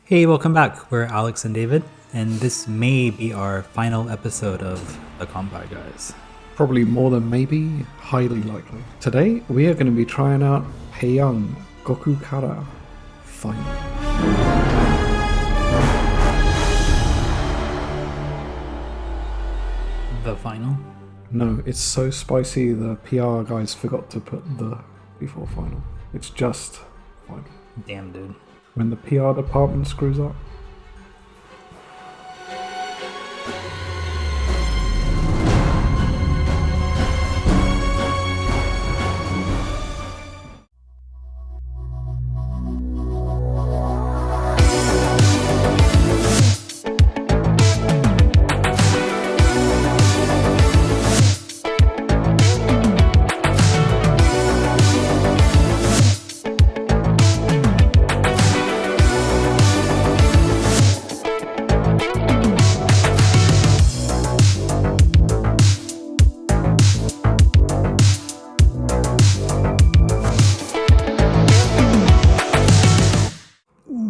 Hey, welcome back. We're Alex and David, and this may be our final episode of the Kanpai guys. Probably more than maybe, highly likely. Today, we are going to be trying out Peyangu Goku Kara Final. The final? No, it's so spicy the PR guys forgot to put the before final. It's just final. Damn, dude. When the PR department screws up.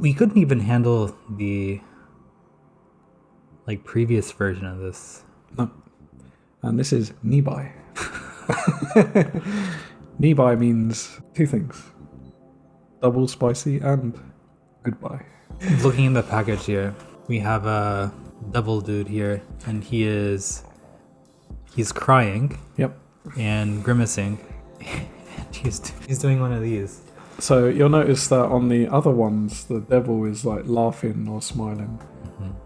We couldn't even handle the previous version of this. No. And this is Nibai. Nibai means two things. Double spicy and goodbye. Looking in the package here, we have a devil dude here, and he's crying. Yep. And grimacing. And he's doing one of these. So you'll notice that on the other ones, the devil is like laughing or smiling.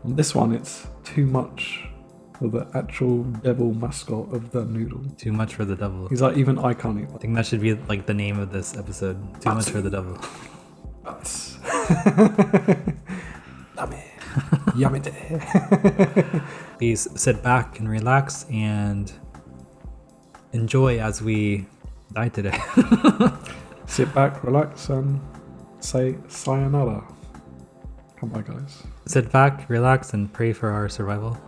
On this one, it's too much for the actual devil mascot of the noodle. Too much for the devil. He's like, even I can't eat I think that should be like the name of this episode. Too much for the devil. Butts. Yummy. Please sit back and relax and enjoy as we die today. Sit back, relax, and say sayonara. Come by, guys. Sit back, relax, and pray for our survival.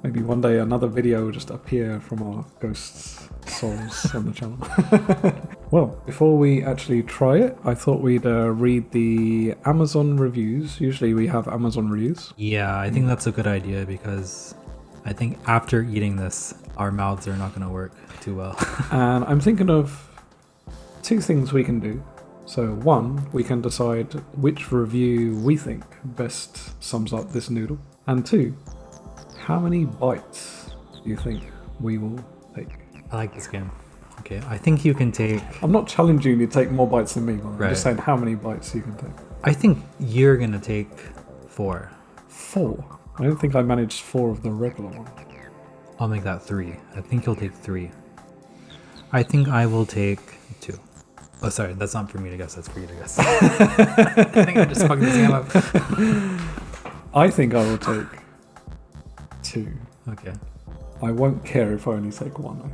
Maybe one day another video will just appear from our ghosts' souls on the channel. Well, before we actually try it, I thought we'd read the Amazon reviews. Usually we have Amazon reviews. Yeah, I think that's a good idea because I think after eating this, our mouths are not going to work too well. And I'm thinking of two things we can do. So one, we can decide which review we think best sums up this noodle. And two, how many bites do you think we will take? I like this game. Okay, I think you can take... I'm not challenging you to take more bites than me, man. Right. I'm just saying how many bites you can take. I think you're going to take 4. 4? I don't think I managed 4 of the regular one. I'll make that 3. I think you'll take 3. I think I will take 2. Oh, sorry, that's not for me to guess. That's for you to guess. I think I'm just fucking this game up. I think I will take 2. Okay. I won't care if I only take 1, I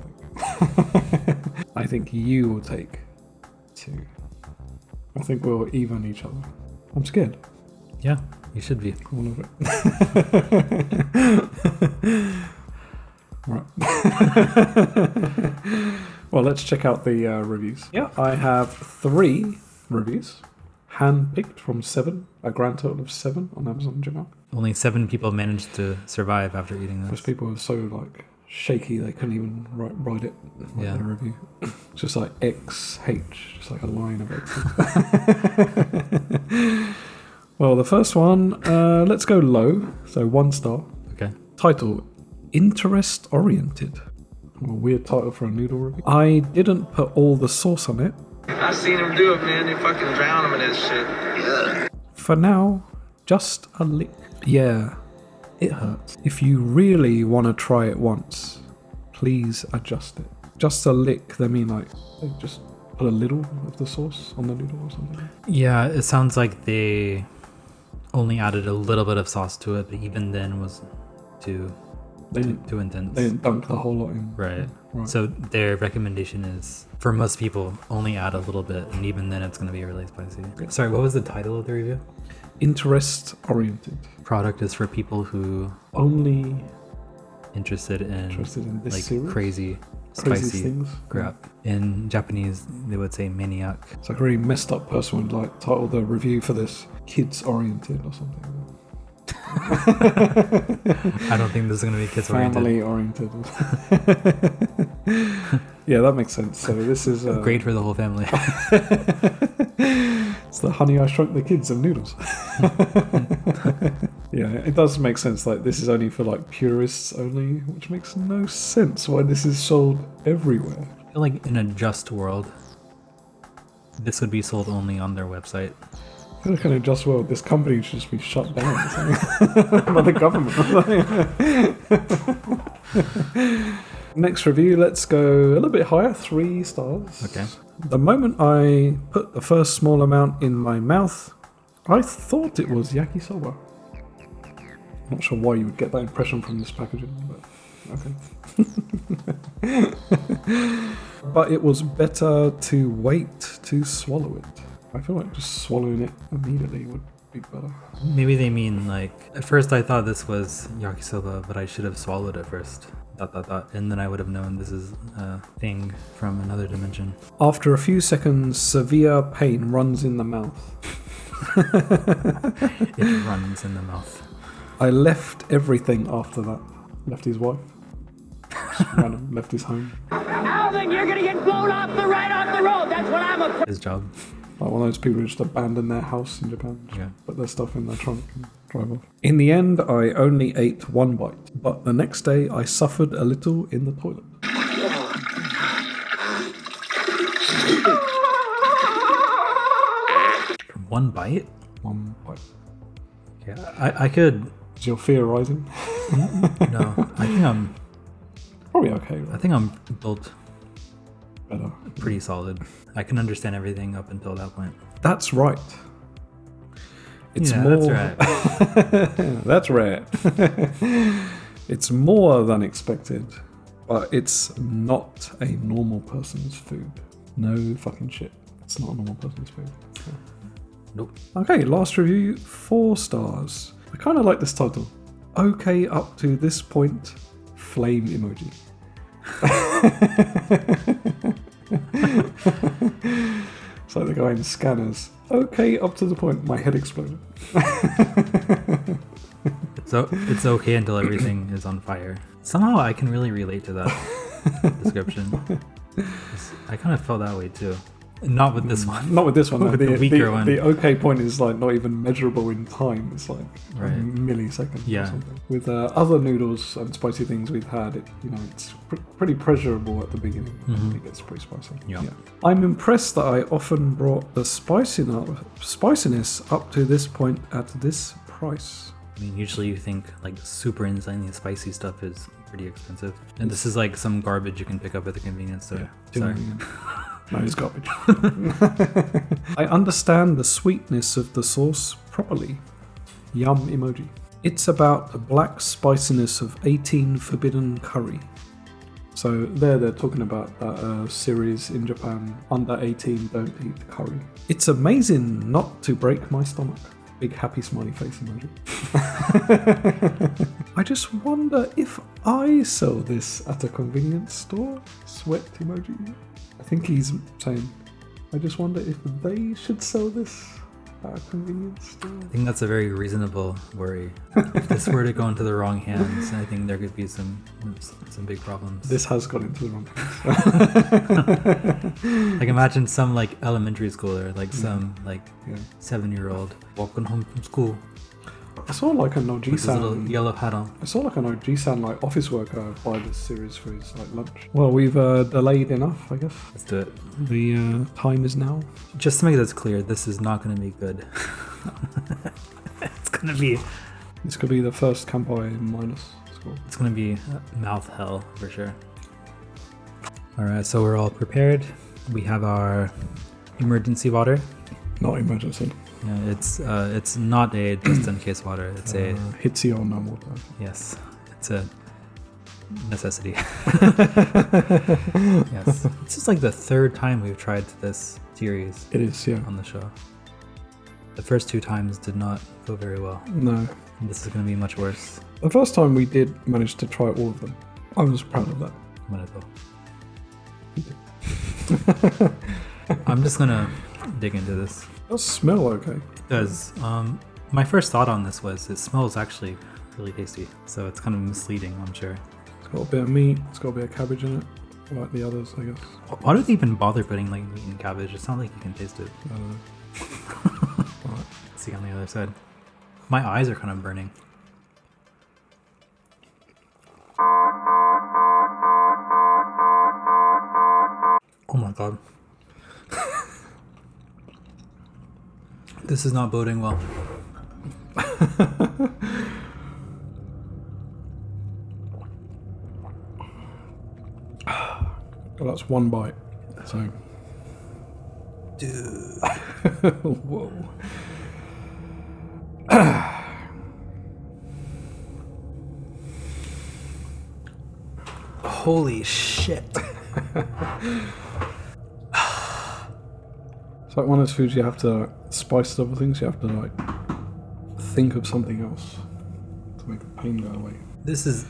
think. I think you will take 2. I think we'll even each other. I'm scared. Yeah, you should be. All of it. Right. Well, let's check out the reviews. Yeah, I have 3 reviews, hand-picked from 7, a grand total of 7 on Amazon Japan. Only 7 people managed to survive after eating this. Most people were so shaky they couldn't even write it their review. It's just like XH, just like a line of X. Well, the first one, let's go low, so 1 star. Okay. Title, Interest Oriented. A weird title for a noodle review. I didn't put all the sauce on it. I seen him do it, man. They fucking drown him in that shit. Yeah. For now, just a lick. Yeah, it hurts. If you really want to try it once, please adjust it. Just a lick, they mean they just put a little of the sauce on the noodle or something. Yeah, it sounds like they only added a little bit of sauce to it, but even then was too intense. They didn't dunk the whole lot in. Right. So their recommendation is, for most people, only add a little bit, and even then it's going to be really spicy. Sorry, what was the title of the review? Interest Oriented. Product is for people who only interested in this series? crazy crazy spicy things. crap. In Japanese, they would say maniac. It's like a really messed up person would like title the review for this "kids oriented" or something. I don't think this is going to be kids Family oriented. Yeah, that makes sense. So this is Great for the whole family. It's the Honey I Shrunk the Kids of Noodles. Yeah, it does make sense. Like this is only for like purists only, which makes no sense why this is sold everywhere. I feel like in a just world, this would be sold only on their website. I feel like in a just world, this company should just be shut down or something. By the government. Next review, let's go a little bit higher, 3 stars. Okay. The moment I put the first small amount in my mouth, I thought it was yakisoba. Not sure why you would get that impression from this packaging, but okay. But it was better to wait to swallow it. I feel like just swallowing it immediately would be better. Maybe they mean like, at first I thought this was yakisoba, but I should have swallowed it first. ... And then I would have known this is a thing from another dimension. After a few seconds, severe pain runs in the mouth. It runs in the mouth. I left everything after that. Left his wife. Just random. Left his home. Alvin, you're gonna get blown off the road. That's what I'm afraid. His job. Like one of those people who just abandon their house in Japan. Just Yeah. put their stuff in their trunk and drive off. In the end, I only ate 1 bite. But the next day, I suffered a little in the toilet. From 1 bite? 1 bite. Yeah, I could. Is your fear rising? No, I think Probably okay. Right? I'm built Better. pretty solid. I can understand everything up until that point. That's right. It's Yeah, more. that's right. That's right. It's more than expected, but it's not a normal person's food. No fucking shit. It's not a normal person's food. So. Nope. Okay, last review, 4 stars. I kind of like this title. Okay, up to this point, flame emoji. It's like the guy in Scanners. Okay, up to the point, my head exploded. It's okay until everything is on fire. Somehow I can really relate to that description. I kind of felt that way too. Not with this one. Not with this one. With the weaker one. The okay point is like not even measurable in time. It's like Right. a millisecond Yeah. or something. With other noodles and spicy things we've had, it's pretty pleasurable at the beginning. Mhm. It gets pretty spicy. Yeah. I'm impressed that I often brought the spiciness up to this point at this price. I mean, usually you think like super insanely spicy stuff is pretty expensive. And this is like some garbage you can pick up at the convenience store. Sorry. No, it's garbage. I understand the sweetness of the sauce properly. Yum emoji. It's about the black spiciness of 18 forbidden curry. So they're talking about that series in Japan, under 18 don't eat curry. It's amazing not to break my stomach. Big happy smiley face emoji. I just wonder if I sell this at a convenience store. Sweat emoji. I think he's saying, I just wonder if they should sell this at a convenience store. I think that's a very reasonable worry. If this were to go into the wrong hands, I think there could be some big problems. This has got into the wrong hands. Like imagine some like elementary schooler, like some like 7-year-old walking home from school I saw like a with his little Noji-san. yellow hat on. I saw like a Noji-san like office worker buy this series for his like lunch. Well, we've delayed enough, I guess. Let's do it. The time is now. Just to make this clear, this is not going to be good. It's going to be This could be the first Kanpai minus score. It's gonna be mouth hell for sure. Alright, so we're all prepared. We have our emergency water. Not emergency. Yeah, it's not a just in case water. It's a Hitsuyo no water. yes. It's a necessity. Yes. It's just like the 3rd time we've tried this series It is, yeah. on the show. The first 2 times did not go very well. No. And this is gonna be much worse. The first time we did manage to try all of them. I was proud of that. Whatever. eating. I'm just gonna dig into this. Does smell okay. Because my first thought on this was it smells actually really tasty. So it's kind of misleading, I'm sure. It's got a bit of meat. It's got a bit of cabbage in it, like the others, I guess. Why do they even bother putting like meat and cabbage? It's not like you can taste it. I don't know. Alright. Let's see on the other side. My eyes are kind of burning. Oh my god. This is not boding well. Well, that's one bite. So. Dude. Whoa. Holy shit. It's like one of those foods you have to spice other things. You have to like think of something else to make the pain go away. This is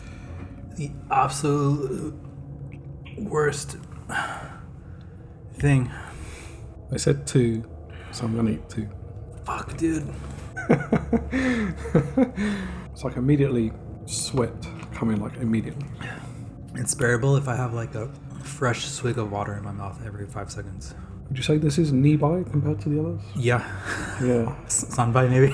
the absolute worst thing. I said 2, so I'm gonna eat 2. Fuck, dude. It's like immediately sweat coming like immediately. It's bearable if I have like a fresh swig of water in my mouth every 5 seconds. Would you say this is knee-by compared to the others? Yeah. Yeah. Sanbai, maybe.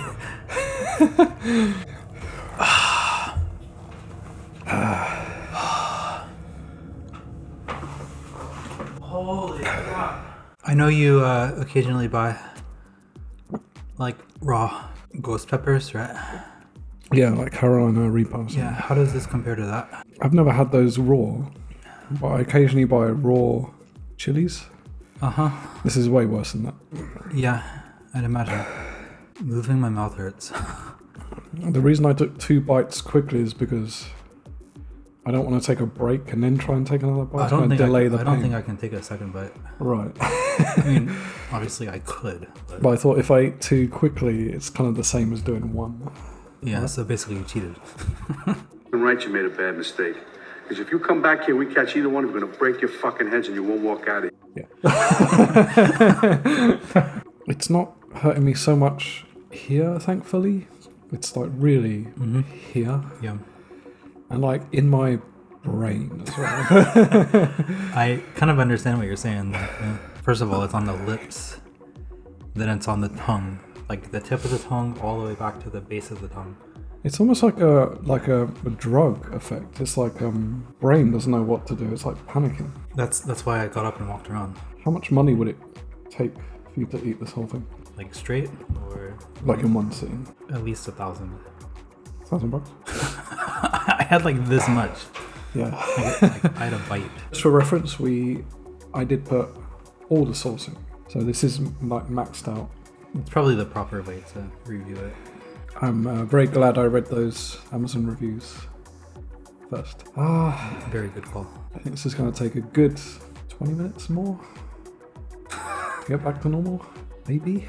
Holy crap. I know you occasionally buy like raw ghost peppers, right? Yeah, like Carolina Reaper. Yeah, how does this compare to that? I've never had those raw, but I occasionally buy raw chilies. Uh-huh. This is way worse than that. Yeah, I'd imagine. Moving my mouth hurts. The reason I took 2 bites quickly is because I don't want to take a break and then try and take another bite. I don't think delay the I don't pain. think I can take a second bite. Right. I mean, obviously I could, But I thought if I ate 2 quickly, it's kind of the same as doing 1. yeah, so basically you cheated. You're right, you made a bad mistake. Because if you come back here, we catch either one, we're going to break your fucking heads and you won't walk out of here. Yeah. It's not hurting me so much here, thankfully. It's like really here. Yeah. And like in my brain as well. I kind of understand what you're saying. Like, first of all, it's on the lips. Then it's on the tongue. Like the tip of the tongue all the way back to the base of the tongue. It's almost like a drug effect. It's like brain doesn't know what to do. It's like panicking. That's why I got up and walked around. How much money would it take for you to eat this whole thing? Like straight or Like in one sitting? at least 1,000. $1,000? I had like this much. Yeah. I had a bite. Just for reference, I did put all the sauce in. So this is like maxed out. It's probably the proper way to review it. I'm very glad I read those Amazon reviews first. Very good call. I think this is going to take a good 20 minutes more. Get back to normal, maybe.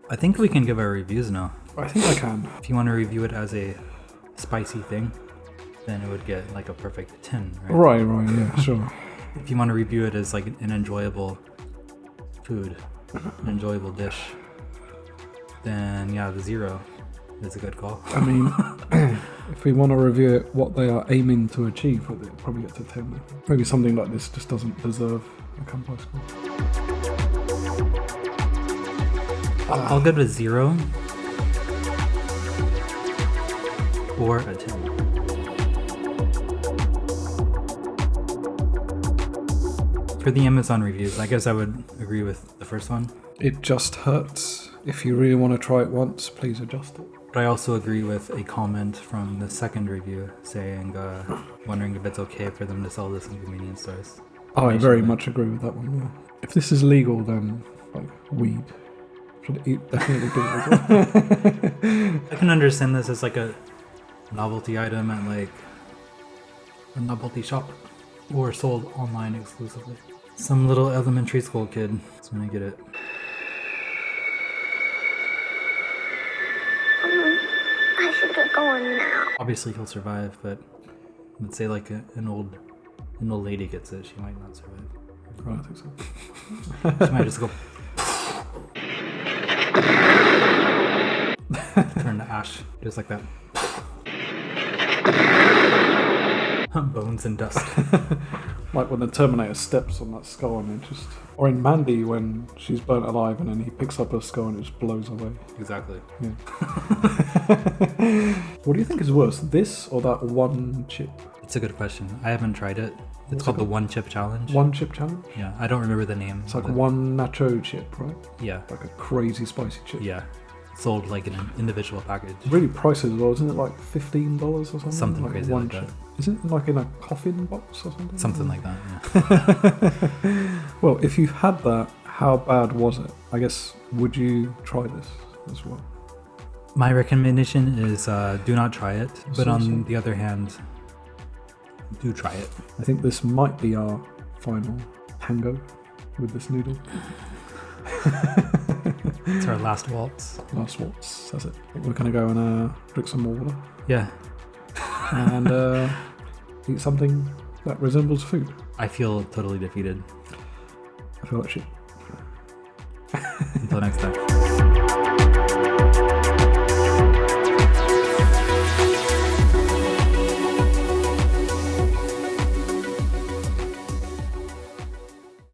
I think we can give our reviews now. I think I can. If you want to review it as a spicy thing, then it would get like a perfect 10, right? Right, yeah, sure. If you want to review it as like an enjoyable food, an enjoyable dish, then yeah, the 0 is a good call. I mean, if we want to review it, what they are aiming to achieve with it, probably get to 10. Maybe something like this just doesn't deserve a Kanpai score. I'll give it a 0 or a 10. For the Amazon reviews, I guess I would agree with the first one. It just hurts. If you really want to try it once, please adjust it. But I also agree with a comment from the second review saying, wondering if it's okay for them to sell this in convenience stores. I very much agree with that one, yeah. If this is legal, then, like, weed should definitely be legal. I can understand this as like a novelty item at like a novelty shop or sold online exclusively. Some little elementary school kid is gonna get it. I should get going now. Obviously he'll survive, but let's say like an old An old lady gets it, she might not survive. Right, I think so. She might just go turn to ash, just like that. Bones and dust. Like when the Terminator steps on that skull and it just... Or in Mandy when she's burnt alive and then he picks up her skull and it just blows away. Exactly. Yeah. What do you think is worse, this or that one chip? It's a good question. I haven't tried it. It's What's called it the called? One Chip Challenge. One chip challenge? Yeah, I don't remember the name. It's like of it. one nacho chip, right? Yeah, Like a crazy spicy chip. yeah. Sold like in an individual package. Really pricey as well, isn't it? Like $15 or something? Something like crazy one like chip. that. Isn't it like in a coffin box or something? Something like that, yeah. Well, if you had that, how bad was it? I guess, would you try this as well? My recommendation is do not try it. But on Seriously? the other hand, do try it. I think this might be our final tango with this noodle. It's our last waltz. Last waltz, that's it. I think we're going to go and drink some more water Yeah, and eat something that resembles food. I feel totally defeated. I feel like shit. Until next time.